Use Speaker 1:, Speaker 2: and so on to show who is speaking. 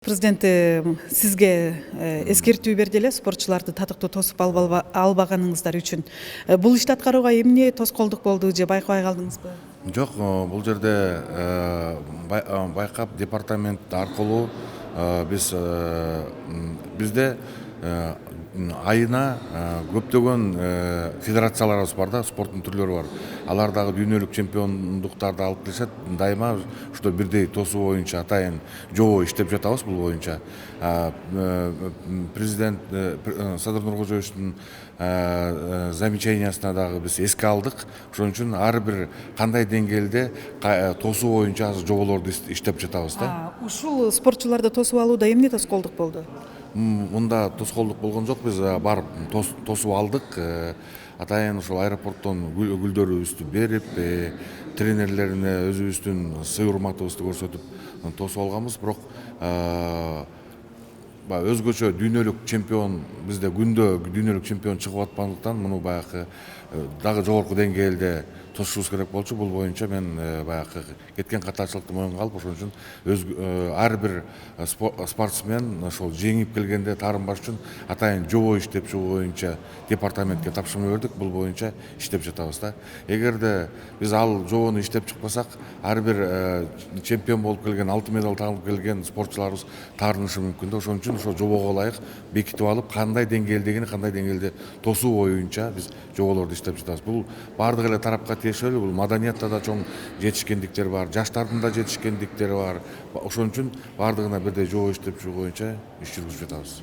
Speaker 1: Президент сизге эскертүү берди эле спортчуларды татыктуу тосуп албаганыңыздар үчүн. Бул ишти аткарууга эмне тоскоолдук болду же байкабай калдыңызбы?
Speaker 2: Жок, бул жерде байкап департамент аркылуу бизде айына көптөгөн федерацияларыбыз бар да, спорттун түрлөрү бар. Алар дагы дүйнөлүк чемпиондуктарды алып келишет. Дайыма ушул бирдей тосуу боюнча атайын жобо иштеп жатабыз бул боюнча. Президент Садыр Нуркожоевичтин замечаниясына дагы биз эске алдык. Ошон үчүн ар бир кандай деңгээлде тосуу боюнча азыр жоболорду иштеп жатабыз да.
Speaker 1: Ушул спортчуларды тосуп алууда эмне тоскоолдук болду?
Speaker 2: Мында тоскоолдук болгон жок, биз барып тосуп алдык. Атайын ушул аэропорттон гүлдөрүбүздү берип, тренерлерине өзүбүздүн сый урматыбызды көрсөтүп тосуп алганбыз. Бирок өзгөчө дүйнөлүк чемпион, бизде күндө дүйнөлүк чемпион чыгып аткандыктан муну баягы дагы жогорку деңгээлде тосушубуз керек болчу. Бул боюнча мен баягы кеткен катачылыкты моюнга алып, ошон үчүн ар бир спортсмен ошол жеңип келгенде таарынбаш үчүн атайын жобо иштеп чыгуу боюнча департаментке тапшырма бердик. Бул боюнча иштеп жатабыз да. Эгерде биз ал жобону иштеп чыкпасак, ар бир чемпион болуп келген, алтын медаль алып келген спортчуларыбыз таарынышы мүмкүн да. Ошон үчүн ошол жобого ылайык бекитип алып, кандай деңгээлдегини, кандай деңгээлде тосуу боюнча биз жоболорду иштеп жатабыз. Бул баардык эле тарапка тиешелүү. Бул маданиятта да чоң жетишкендиктер бар, жаштардын да жетишкендиктери бар. Ошон үчүн баардыгына бирдей жобо иштеп чыгуу боюнча иш жүргүзүп жатабыз.